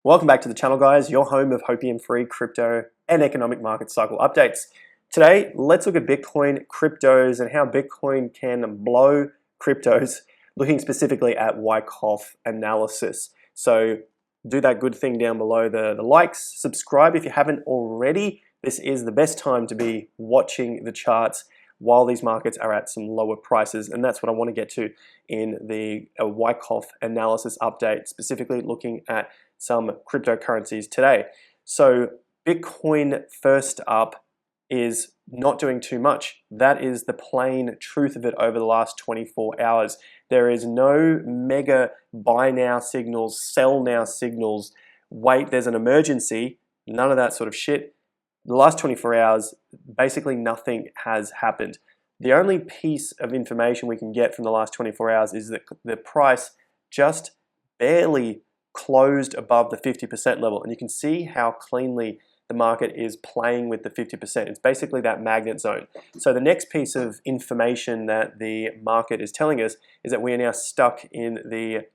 Welcome back to the channel, guys, your home of hopium-free crypto and economic market cycle updates. Today, let's look at Bitcoin, cryptos, and how Bitcoin can blow cryptos, looking specifically at Wyckoff Analysis. So do that good thing down below, the likes, subscribe if you haven't already. This is the best time to be watching the charts while these markets are at some lower prices, and that's what I want to get to in the Wyckoff Analysis update, specifically looking at some cryptocurrencies today. So Bitcoin first up is not doing too much. That is the plain truth of it over the last 24 hours. There is no mega buy now signals, sell now signals, wait, there's an emergency, none of that sort of shit. The last 24 hours, basically nothing has happened. The only piece of information we can get from the last 24 hours is that the price just barely closed above the 50% level, and you can see how cleanly the market is playing with the 50%. It's basically that magnet zone. So the next piece of information that the market is telling us is that we are now stuck in the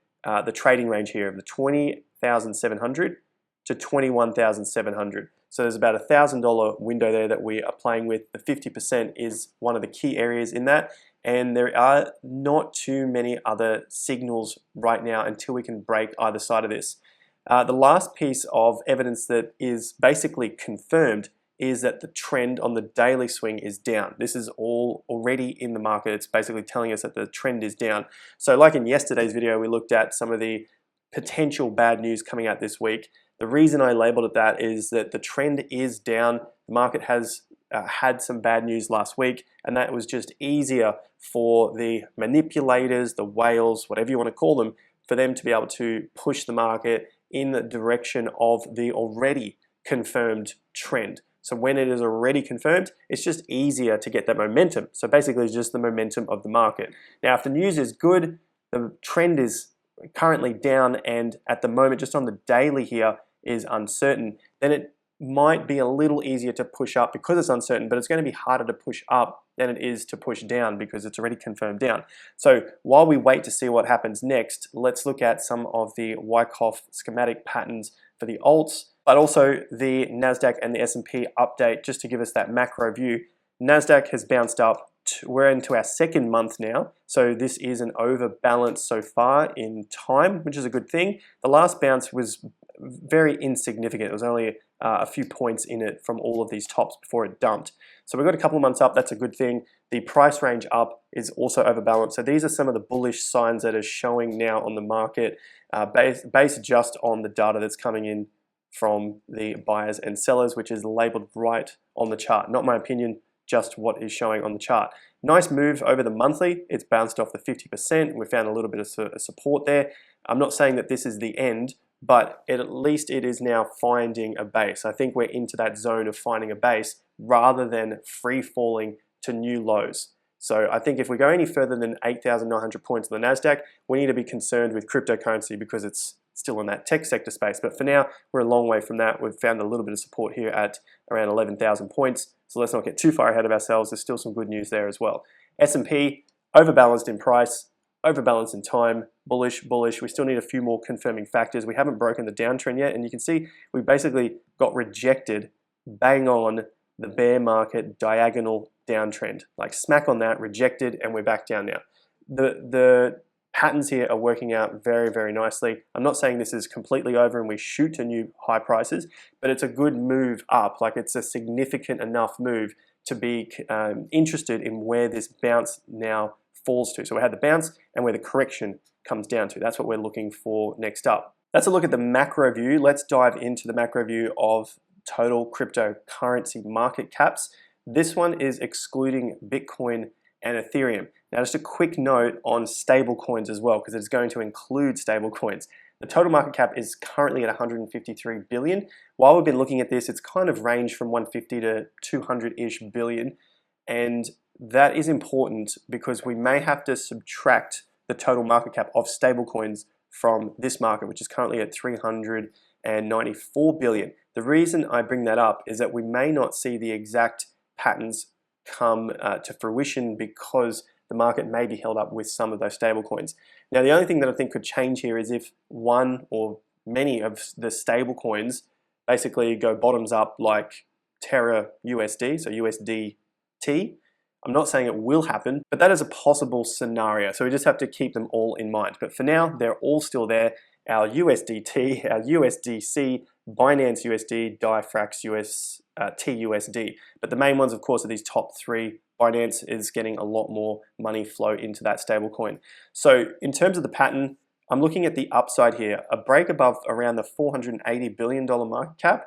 trading range here of the 20,700 to 21,700. So there's about $1,000 window there that we are playing with. The 50% is one of the key areas in that, and there are not too many other signals right now until we can break either side of this. The last piece of evidence that is basically confirmed is that the trend on the daily swing is down. This is all already in the market. It's basically telling us that the trend is down. So like in yesterday's video, we looked at some of the potential bad news coming out this week. The reason I labeled it that is that the trend is down. The market has had some bad news last week, and that was just easier for the manipulators, the whales, whatever you want to call them, for them to be able to push the market in the direction of the already confirmed trend. So when it is already confirmed, it's just easier to get that momentum. So basically it's just the momentum of the market. Now, if the news is good, the trend is currently down, and at the moment, just on the daily here, is uncertain, then it might be a little easier to push up because it's uncertain, but it's going to be harder to push up than it is to push down because it's already confirmed down. So while we wait to see what happens next, let's look at some of the Wyckoff schematic patterns for the alts, but also the Nasdaq and the S&P update, just to give us that macro view. Nasdaq has bounced up. We're into our second month now, so this is an overbalance so far in time, which is a good thing. The last bounce was very insignificant. It was only a few points in it from all of these tops before it dumped. So we've got a couple of months up. That's a good thing. The price range up is also overbalanced. So these are some of the bullish signs that are showing now on the market, based just on the data that's coming in from the buyers and sellers, which is labeled right on the chart. Not my opinion, just what is showing on the chart. Nice move over the monthly. It's bounced off the 50%. We found a little bit of support there. I'm not saying that this is the end, but at least it is now finding a base. I think we're into that zone of finding a base rather than free falling to new lows. So I think if we go any further than 8,900 points on the Nasdaq, we need to be concerned with cryptocurrency because it's still in that tech sector space. But for now, we're a long way from that. We've found a little bit of support here at around 11,000 points. So let's not get too far ahead of ourselves. There's still some good news there as well. S&P, overbalanced in price, overbalanced in time, bullish, bullish. We still need a few more confirming factors. We haven't broken the downtrend yet, and you can see we basically got rejected bang on the bear market diagonal downtrend. Like smack on that, rejected, and we're back down now. The patterns here are working out very, very nicely. I'm not saying this is completely over and we shoot to new high prices, but it's a good move up. Like it's a significant enough move to be interested in where this bounce now falls to. So we had the bounce and where the correction comes down to. That's what we're looking for next up. That's a look at the macro view. Let's dive into the macro view of total cryptocurrency market caps. This one is excluding Bitcoin and Ethereum. Now, just a quick note on stable coins as well, because it's going to include stable coins. The total market cap is currently at 153 billion. While we've been looking at this, it's kind of ranged from 150 to 200-ish billion. And that is important because we may have to subtract the total market cap of stable coins from this market, which is currently at 394 billion. The reason I bring that up is that we may not see the exact patterns come to fruition because the market may be held up with some of those stable coins. Now, the only thing that I think could change here is if one or many of the stable coins basically go bottoms up like Terra USD, so USDT. I'm not saying it will happen, but that is a possible scenario. So we just have to keep them all in mind. But for now, they're all still there. Our USDT, our USDC, Binance USD, Dyfrax TUSD. But the main ones, of course, are these top three. Binance is getting a lot more money flow into that stablecoin. So in terms of the pattern, I'm looking at the upside here. A break above around the $480 billion market cap.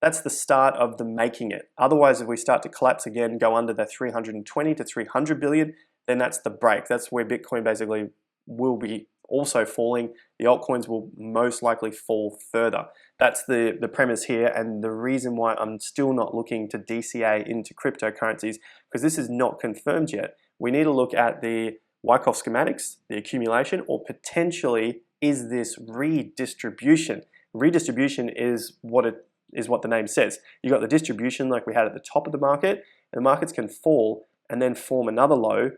That's the start of the making it. Otherwise, if we start to collapse again, go under the 320 to 300 billion, then that's the break. That's where Bitcoin basically will be also falling. The altcoins will most likely fall further. That's the premise here, and the reason why I'm still not looking to DCA into cryptocurrencies, because this is not confirmed yet. We need to look at the Wyckoff schematics, the accumulation, or potentially is this redistribution. Redistribution is what the name says. You got the distribution like we had at the top of the market, and the markets can fall and then form another low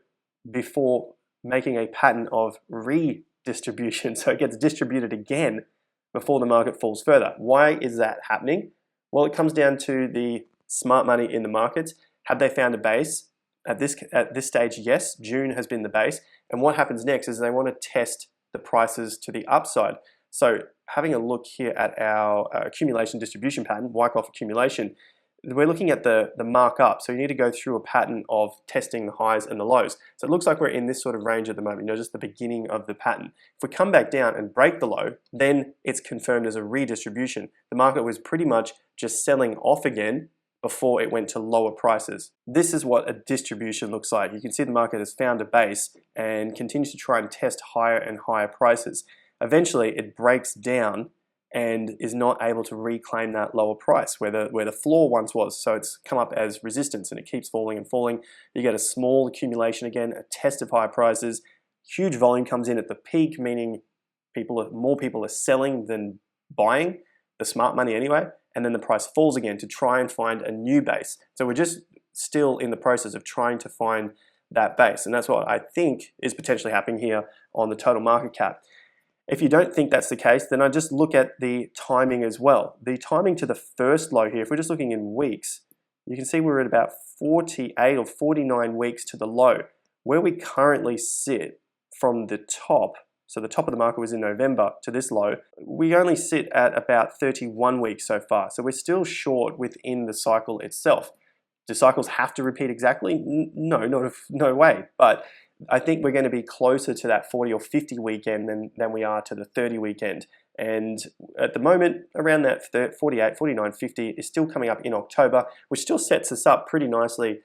before making a pattern of redistribution. So it gets distributed again before the market falls further. Why is that happening? Well, it comes down to the smart money in the markets. Have they found a base? At this stage, yes, June has been the base. And what happens next is they want to test the prices to the upside. So having a look here at our accumulation distribution pattern, Wyckoff accumulation, we're looking at the markup. So you need to go through a pattern of testing the highs and the lows. So it looks like we're in this sort of range at the moment, just the beginning of the pattern. If we come back down and break the low, then it's confirmed as a redistribution. The market was pretty much just selling off again before it went to lower prices. This is what a distribution looks like. You can see the market has found a base and continues to try and test higher and higher prices. Eventually, it breaks down and is not able to reclaim that lower price where the floor once was. So it's come up as resistance and it keeps falling and falling. You get a small accumulation again, a test of higher prices. Huge volume comes in at the peak, meaning more people are selling than buying, the smart money anyway, and then the price falls again to try and find a new base. So we're just still in the process of trying to find that base, and that's what I think is potentially happening here on the total market cap. If you don't think that's the case, then I just look at the timing as well. The timing to the first low here, if we're just looking in weeks, you can see we're at about 48 or 49 weeks to the low. Where we currently sit from the top, so the top of the market was in November to this low, we only sit at about 31 weeks so far. So we're still short within the cycle itself. Do cycles have to repeat exactly? No, no way. But I think we're going to be closer to that 40 or 50 weekend than we are to the 30 weekend. And at the moment, around that 48, 49, 50 is still coming up in October, which still sets us up pretty nicely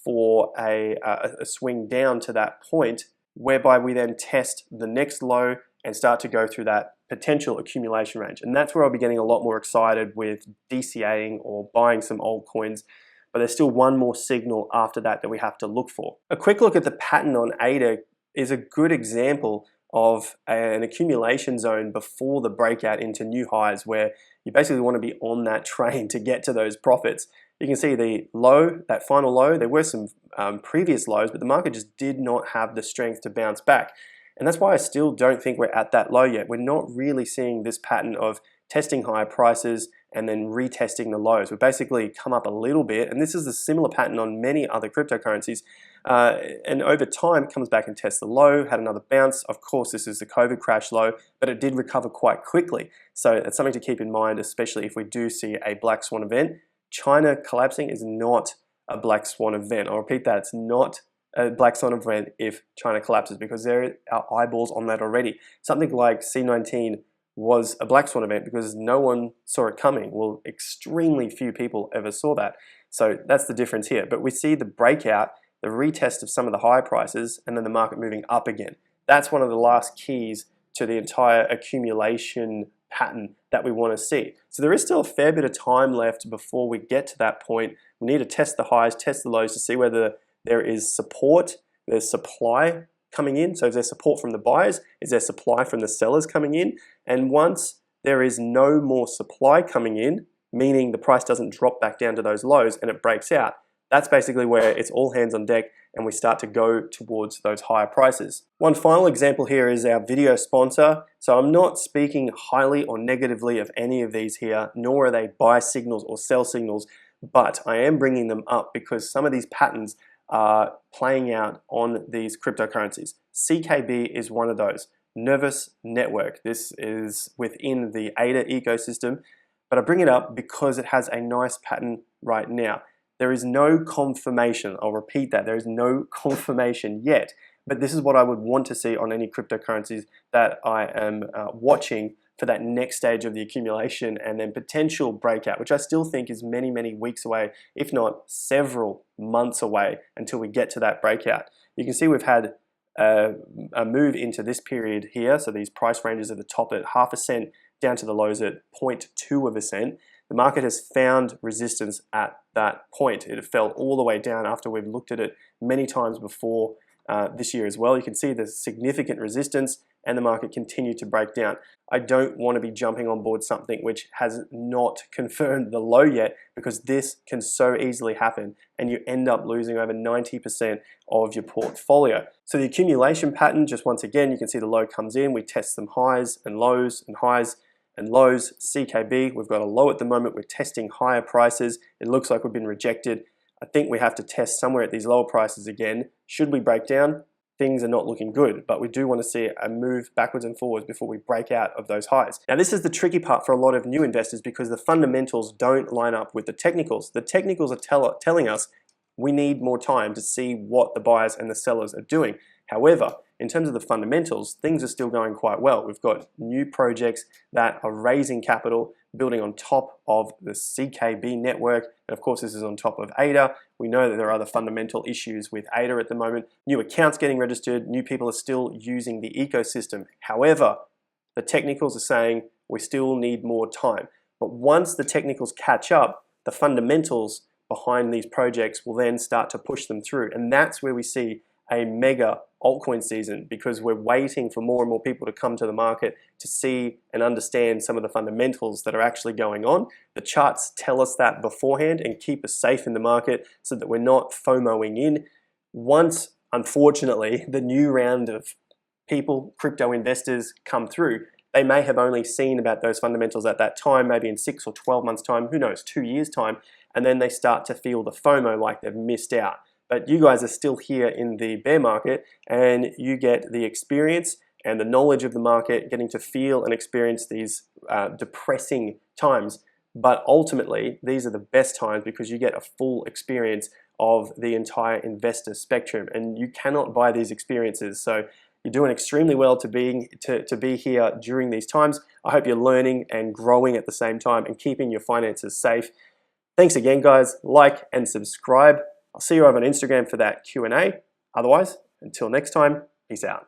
for a swing down to that point, whereby we then test the next low and start to go through that potential accumulation range. And that's where I'll be getting a lot more excited with DCAing or buying some altcoins. But there's still one more signal after that we have to look for. A quick look at the pattern on ADA is a good example of an accumulation zone before the breakout into new highs, where you basically want to be on that train to get to those profits. You can see the low, that final low, there were some previous lows, but the market just did not have the strength to bounce back. And that's why I still don't think we're at that low yet. We're not really seeing this pattern of testing higher prices and then retesting the lows. We've basically come up a little bit, and this is a similar pattern on many other cryptocurrencies. And over time, it comes back and tests the low, had another bounce. Of course, this is the COVID crash low, but it did recover quite quickly. So it's something to keep in mind, especially if we do see a black swan event. China collapsing is not a black swan event. I'll repeat that, it's not a black swan event if China collapses, because there are eyeballs on that already. Something like C19 was a black swan event because no one saw it coming. Well, extremely few people ever saw that. So that's the difference here. But we see the breakout, the retest of some of the higher prices, and then the market moving up again. That's one of the last keys to the entire accumulation pattern that we want to see. So there is still a fair bit of time left before we get to that point. We need to test the highs, test the lows to see whether there is support, there's supply coming in. So is there support from the buyers? Is there supply from the sellers coming in? And once there is no more supply coming in, meaning the price doesn't drop back down to those lows and it breaks out, That's basically where it's all hands on deck and we start to go towards those higher prices. One final example here is our video sponsor. So I'm not speaking highly or negatively of any of these here, nor are they buy signals or sell signals, but I am bringing them up because some of these patterns are playing out on these cryptocurrencies. CKB is one of those. Nervous Network. This is within the ADA ecosystem, but I bring it up because it has a nice pattern right now. There is no confirmation, I'll repeat that, there is no confirmation yet, but this is what I would want to see on any cryptocurrencies that I am watching for that next stage of the accumulation and then potential breakout, which I still think is many, many weeks away, if not several months away until we get to that breakout. You can see we've had a move into this period here, so these price ranges at the top at 0.5 cent down to the lows at 0.2 of a cent. The market has found resistance at that point. It fell all the way down after we've looked at it many times before this year as well. You can see there's significant resistance and the market continued to break down. I don't want to be jumping on board something which has not confirmed the low yet, because this can so easily happen and you end up losing over 90% of your portfolio. So the accumulation pattern, just once again, you can see the low comes in, we test some highs and lows and highs and lows. CKB, we've got a low at the moment, we're testing higher prices. It looks like we've been rejected. I think we have to test somewhere at these lower prices again. Should we break down? Things are not looking good, but we do want to see a move backwards and forwards before we break out of those highs. Now, this is the tricky part for a lot of new investors because the fundamentals don't line up with the technicals. The technicals are telling us we need more time to see what the buyers and the sellers are doing. However, in terms of the fundamentals, things are still going quite well. We've got new projects that are raising capital, building on top of the CKB network. And of course, this is on top of ADA. We know that there are other fundamental issues with ADA at the moment. New accounts getting registered, new people are still using the ecosystem. However, the technicals are saying we still need more time. But once the technicals catch up, the fundamentals behind these projects will then start to push them through. And that's where we see a mega altcoin season, because we're waiting for more and more people to come to the market to see and understand some of the fundamentals that are actually going on. The charts tell us that beforehand and keep us safe in the market so that we're not FOMOing in. Once, unfortunately, the new round of people, crypto investors, come through, they may have only seen about those fundamentals at that time, maybe in 6 or 12 months time, who knows, 2 years time, and then they start to feel the FOMO like they've missed out. But you guys are still here in the bear market and you get the experience and the knowledge of the market, getting to feel and experience these depressing times. But ultimately, these are the best times because you get a full experience of the entire investor spectrum and you cannot buy these experiences. So you're doing extremely well to be here during these times. I hope you're learning and growing at the same time and keeping your finances safe. Thanks again, guys. Like and subscribe. I'll see you over on Instagram for that Q&A. Otherwise, until next time, peace out.